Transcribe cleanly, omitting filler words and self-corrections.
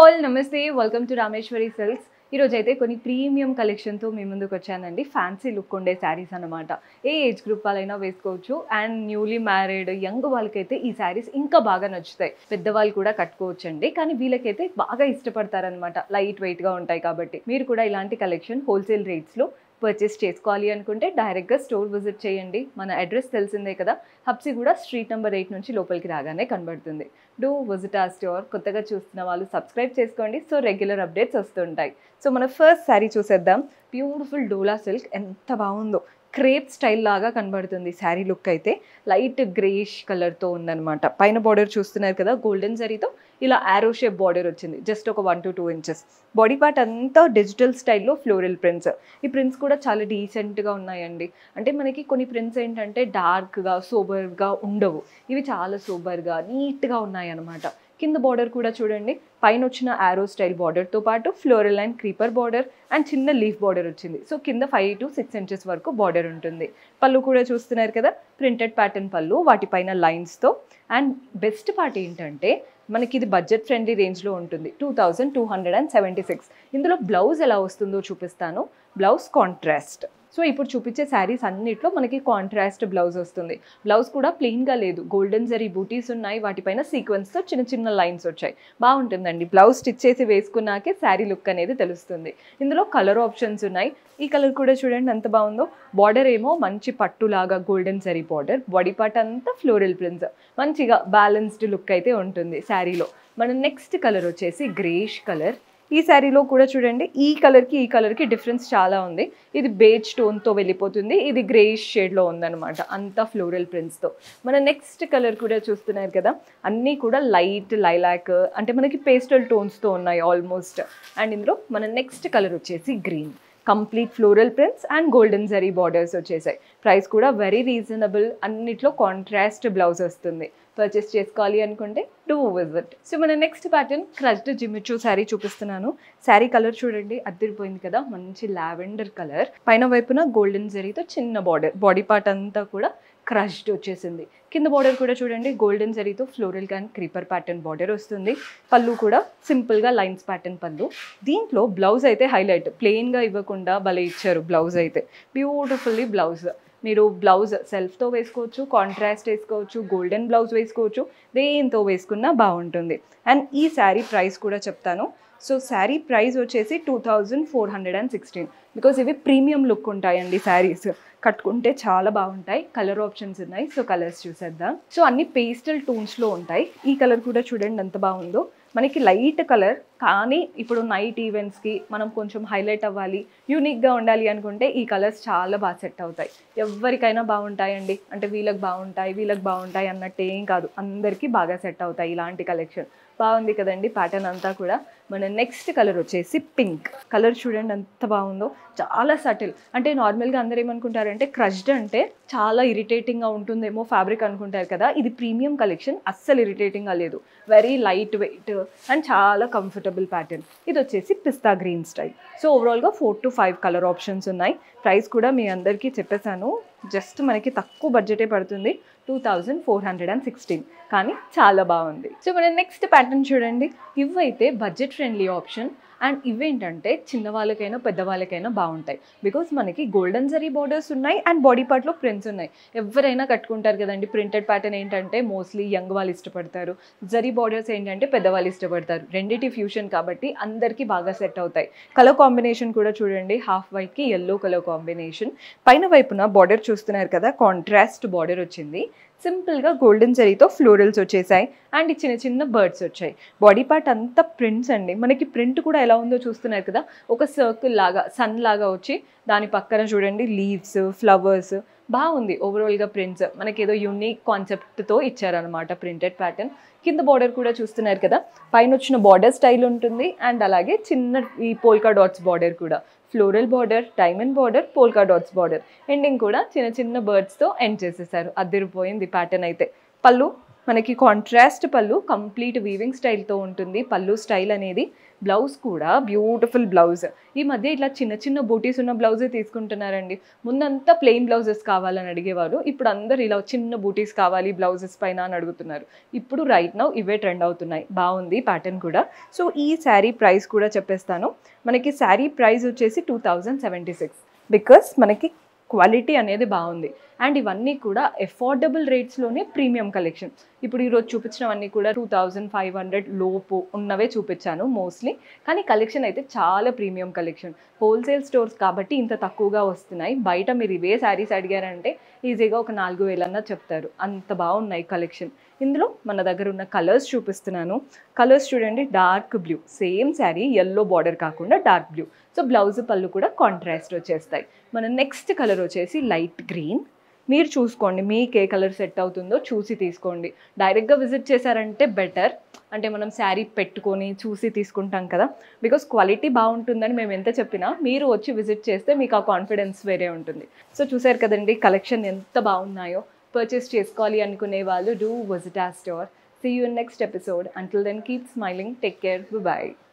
All నమస్తే welcome to Rameshwari silks. ఈరోజు అయితే కొన్ని ప్రీమియం కలెక్షన్తో మీ ముందుకు వచ్చానండి. ఫ్యాన్సీ లుక్ ఉండే శారీస్ అనమాట. ఏ ఏజ్ గ్రూప్ వాళ్ళైనా వేసుకోవచ్చు. అండ్ న్యూలీ మ్యారీడ్ యంగ్ వాళ్ళకైతే ఈ శారీస్ ఇంకా బాగా నచ్చుతాయి. పెద్దవాళ్ళు కూడా కట్టుకోవచ్చండి, కానీ వీళ్ళకైతే బాగా ఇష్టపడతారనమాట. లైట్ వెయిట్గా ఉంటాయి కాబట్టి. మీరు కూడా ఇలాంటి కలెక్షన్ హోల్సేల్ రేట్స్లో పర్చేస్ చేసుకోవాలి అనుకుంటే డైరెక్ట్గా స్టోర్ విజిట్ చేయండి. మన అడ్రస్ తెలిసిందే కదా, హబ్సిగూడ స్ట్రీట్ నెంబర్ 8 నుంచి లోపలికి రాగానే కనబడుతుంది. డూ విజిట్ ఆ స్టోర్. కొత్తగా చూస్తున్న వాళ్ళు సబ్స్క్రైబ్ చేసుకోండి, సో రెగ్యులర్ అప్డేట్స్ వస్తుంటాయి. సో మన ఫస్ట్ శారీ చూసేద్దాం. బ్యూటిఫుల్ డోలా సిల్క్, ఎంత బాగుందో. క్రేప్ స్టైల్ లాగా కనబడుతుంది శారీ లుక్ అయితే. లైట్ గ్రేష్ కలర్తో ఉందన్నమాట. పైన బార్డర్ చూస్తున్నారు కదా, గోల్డెన్ జరీతో ఇలా ఆరో షేప్ బార్డర్ వచ్చింది. జస్ట్ ఒక 1 to 2 inches. బాడీ పార్ట్ అంతా డిజిటల్ స్టైల్లో ఫ్లోరల్ ప్రింట్స్. ఈ ప్రింట్స్ కూడా చాలా డీసెంట్గా ఉన్నాయండి. అంటే మనకి కొన్ని ప్రింట్స్ ఏంటంటే డార్క్గా సోబర్గా ఉండవు. ఇవి చాలా సోబర్గా నీట్గా ఉన్నాయి అన్నమాట. కింద బార్డర్ కూడా చూడండి, పైన వచ్చిన ఆరో స్టైల్ బార్డర్తో పాటు floral and creeper border and చిన్న లీఫ్ బార్డర్ వచ్చింది. సో కింద 5 to 6 inches వరకు బార్డర్ ఉంటుంది. పళ్ళు కూడా చూస్తున్నారు కదా, ప్రింటెడ్ ప్యాటర్న్ పళ్ళు, వాటిపైన లైన్స్తో. అండ్ బెస్ట్ పార్ట్ ఏంటంటే మనకి ఇది బడ్జెట్ ఫ్రెండ్లీ రేంజ్లో ఉంటుంది. 2276. ఇందులో బ్లౌజ్ ఎలా వస్తుందో చూపిస్తాను. Blouse contrast. సో ఇప్పుడు చూపించే శారీస్ అన్నిట్లో మనకి కాంట్రాస్ట్ బ్లౌజ్ వస్తుంది. బ్లౌజ్ కూడా ప్లెయిన్గా లేదు, గోల్డెన్ జరీ బూటీస్ ఉన్నాయి, వాటిపైన సీక్వెన్స్తో చిన్న చిన్న లైన్స్ వచ్చాయి. బాగుంటుందండి. బ్లౌజ్ స్టిచ్ చేసి వేసుకున్నాకే శారీ లుక్ అనేది తెలుస్తుంది. ఇందులో కలర్ ఆప్షన్స్ ఉన్నాయి. ఈ కలర్ కూడా చూడండి ఎంత బాగుందో. బార్డర్ ఏమో మంచి పట్టులాగా golden zari border, body part అంతా ఫ్లోరల్ ప్రింట్స్. మంచిగా బ్యాలెన్స్డ్ లుక్ అయితే ఉంటుంది శారీలో. మన నెక్స్ట్ కలర్ వచ్చేసి గ్రేష్ కలర్. ఈ శారీలో కూడా చూడండి, ఈ కలర్కి డిఫరెన్స్ చాలా ఉంది. ఇది బేజ్ టోన్తో వెళ్ళిపోతుంది, ఇది గ్రేష్ షేడ్లో ఉందన్నమాట, అంతా ఫ్లోరల్ ప్రింట్స్తో. మన నెక్స్ట్ కలర్ కూడా చూస్తున్నారు కదా, అన్నీ కూడా లైట్ లైలాక్, అంటే మనకి పేస్టల్ టోన్స్తో ఉన్నాయి ఆల్మోస్ట్. అండ్ ఇందులో మన నెక్స్ట్ కలర్ వచ్చేసి green. Complete floral prints and golden zari borders వచ్చేసాయి. ప్రైస్ కూడా వెరీ రీజనబుల్. అన్నిట్లో కాంట్రాస్ట్ బ్లౌజ్ వస్తుంది. పర్చేస్ చేసుకోవాలి అనుకుంటే డూ విజిట్. సో మన next pattern crushed Jimmy Choo sari చూపిస్తున్నాను. శారీ కలర్ చూడండి, అద్దరిపోయింది కదా, మంచి లావెండర్ కలర్. పైన వైపున గోల్డెన్ జరీతో చిన్న బార్డర్, బాడీ పార్ట్ అంతా కూడా క్రష్డ్ వచ్చేసింది. కింద బార్డర్ కూడా చూడండి, గోల్డెన్ జరీతో floral and creeper pattern border వస్తుంది. పళ్ళు కూడా సింపుల్గా లైన్స్ ప్యాటర్న్ పళ్ళు. దీంట్లో బ్లౌజ్ అయితే హైలైట్, ప్లెయిన్గా ఇవ్వకుండా భలే ఇచ్చారు బ్లౌజ్ అయితే. Beautifully blouse. మీరు బ్లౌజ్ సెల్ఫ్తో వేసుకోవచ్చు, కాంట్రాస్ట్ వేసుకోవచ్చు, గోల్డెన్ బ్లౌజ్ వేసుకోవచ్చు, దేంతో వేసుకున్నా బాగుంటుంది. అండ్ ఈ శారీ ప్రైస్ కూడా చెప్తాను. సో శారీ ప్రైస్ వచ్చేసి 2416. బికాస్ ఇవి ప్రీమియం లుక్ ఉంటాయండి శారీస్, కట్టుకుంటే చాలా బాగుంటాయి. కలర్ ఆప్షన్స్ ఉన్నాయి, సో కలర్స్ చూసేద్దాం. సో అన్ని పేస్టల్ టోన్స్లో ఉంటాయి. ఈ కలర్ కూడా చూడండి ఎంత బాగుందో. మనకి లైట్ కలర్, కానీ ఇప్పుడు నైట్ ఈవెంట్స్కి మనం కొంచెం హైలైట్ అవ్వాలి, యూనిక్గా ఉండాలి అనుకుంటే ఈ కలర్స్ చాలా బాగా సెట్ అవుతాయి. ఎవరికైనా బాగుంటాయండి, అంటే వీళ్ళకి బాగుంటాయి అన్నట్టు ఏం కాదు, అందరికీ బాగా సెట్ అవుతాయి ఇలాంటి కలెక్షన్. బాగుంది కదండి ప్యాటర్న్ అంతా కూడా. మన నెక్స్ట్ కలర్ వచ్చేసి పింక్ కలర్. చూడండి ఎంత బాగుందో, చాలా సటిల్. అంటే నార్మల్గా అందరు ఏమనుకుంటారంటే క్రష్డ్ అంటే చాలా ఇరిటేటింగ్గా ఉంటుందేమో ఫ్యాబ్రిక్ అనుకుంటారు కదా. ఇది ప్రీమియం కలెక్షన్, అస్సలు ఇరిటేటింగ్గా లేదు. వెరీ లైట్ వెయిట్ అండ్ చాలా కంఫర్టబుల్ ప్యాటర్న్. ఇది వచ్చేసి పిస్తా గ్రీన్ స్టైల్. సో ఓవరాల్గా 4 to 5 కలర్ ఆప్షన్స్ ఉన్నాయి. ప్రైస్ కూడా మీ అందరికీ చెప్పేశాను. జస్ట్ మనకి తక్కువ బడ్జెటే పడుతుంది, 2416, కానీ చాలా బాగుంది. సో మన నెక్స్ట్ ప్యాటర్న్ చూడండి. ఇవైతే బడ్జెట్ ఫ్రెండ్లీ ఆప్షన్. అండ్ ఇవేంటంటే చిన్న వాళ్ళకైనా పెద్దవాళ్ళకైనా బాగుంటాయి. బికాస్ మనకి గోల్డెన్ జరీ బార్డర్స్ ఉన్నాయి అండ్ బాడీ పార్ట్లో ప్రింట్స్ ఉన్నాయి. ఎవరైనా కట్టుకుంటారు కదండి. ప్రింటెడ్ ప్యాటర్న్ ఏంటంటే మోస్ట్లీ యంగ్ వాళ్ళు ఇష్టపడతారు, జరీ బార్డర్స్ ఏంటంటే పెద్దవాళ్ళు ఇష్టపడతారు. రెండిటి ఫ్యూషన్ కాబట్టి అందరికీ బాగా సెట్ అవుతాయి. కలర్ కాంబినేషన్ కూడా చూడండి, హాఫ్ వైట్కి ఎల్లో కలర్ కాంబినేషన్. పైన వైపున బార్డర్ చూస్తున్నారు కదా, కాంట్రాస్ట్ బార్డర్ వచ్చింది. సింపుల్గా గోల్డెన్ జరీతో ఫ్లోరల్స్ వచ్చేసాయి అండ్ చిన్న చిన్న బర్డ్స్ వచ్చాయి. బాడీ పార్ట్ అంతా ప్రింట్స్ అండి. మనకి ప్రింట్ కూడా ఎలా ఉందో చూస్తున్నారు కదా, ఒక సర్కిల్ లాగా సన్ లాగా వచ్చి దాని పక్కన చూడండి లీవ్స్, ఫ్లవర్స్. బాగుంది ఓవరాల్గా ప్రింట్స్. మనకి ఏదో యూనిక్ కాన్సెప్ట్తో ఇచ్చారనమాట ప్రింటెడ్ ప్యాటర్న్. కింద బార్డర్ కూడా చూస్తున్నారు కదా, పైన వచ్చిన బార్డర్ స్టైల్ ఉంటుంది అండ్ అలాగే చిన్న ఈ పోల్కా డాట్స్ బార్డర్ కూడా. Floral border, diamond border, polka dots border. Ending కూడా చిన్న చిన్న బర్డ్స్తో ఎండ్ చేసేసారు. అదిరిపోయింది ప్యాటర్న్ అయితే. పళ్ళు మనకి కాంట్రాస్ట్ పళ్ళు, కంప్లీట్ వీవింగ్ స్టైల్తో ఉంటుంది పళ్ళు స్టైల్ అనేది. బ్లౌజ్ కూడా బ్యూటిఫుల్ బ్లౌజ్. ఈ మధ్య ఇట్లా చిన్న చిన్న బూటీస్ ఉన్న బ్లౌజే తీసుకుంటున్నారండి. ముందంతా ప్లెయిన్ బ్లౌజెస్ కావాలని అడిగేవారు, ఇప్పుడు అందరు ఇలా చిన్న బూటీస్ కావాలి బ్లౌజెస్ పైన అని అడుగుతున్నారు. ఇప్పుడు రైట్ నౌ ఇవే ట్రెండ్ అవుతున్నాయి. బాగుంది ప్యాటర్న్ కూడా. సో ఈ శారీ ప్రైస్ కూడా చెప్పేస్తాను. మనకి శారీ ప్రైస్ వచ్చేసి 2076, బికాస్ మనకి క్వాలిటీ అనేది బాగుంది. అండ్ ఇవన్నీ కూడా అఫోర్డబుల్ రేట్స్లోనే ప్రీమియం కలెక్షన్. ఇప్పుడు ఈరోజు చూపించినవన్నీ కూడా 2500 లోపు ఉన్నవే చూపించాను మోస్ట్లీ, కానీ కలెక్షన్ అయితే చాలా ప్రీమియం కలెక్షన్. హోల్సేల్ స్టోర్స్ కాబట్టి ఇంత తక్కువగా వస్తున్నాయి. బయట మీరు ఇవే శారీస్ అడిగారంటే ఈజీగా ఒక 4000 అన్న చెప్తారు, అంత బాగున్నాయి కలెక్షన్. ఇందులో మన దగ్గర ఉన్న కలర్స్ చూపిస్తున్నాను. కలర్స్ చూడండి, dark blue, same sari yellow border కాకుండా డార్క్ బ్లూ. సో బ్లౌజ్ పళ్ళు కూడా కాంట్రాస్ట్ వచ్చేస్తాయి. మన నెక్స్ట్ కలర్ వచ్చేసి లైట్ గ్రీన్. మీరు చూసుకోండి మీకు ఏ కలర్ సెట్ అవుతుందో చూసి తీసుకోండి. డైరెక్ట్గా విజిట్ చేశారంటే బెటర్, అంటే మనం శారీ పెట్టుకొని చూసి తీసుకుంటాం కదా, బికాస్ క్వాలిటీ బాగుంటుందని మేము ఎంత చెప్పినా మీరు వచ్చి విజిట్ చేస్తే మీకు ఆ కాన్ఫిడెన్స్ వేరే ఉంటుంది. సో చూసారు కదండి కలెక్షన్ ఎంత బాగున్నాయో. పర్చేస్ చేసుకోవాలి అనుకునే వాళ్ళు do visit our store. See you in next episode. Until then, keep smiling. Take care. Bye-bye.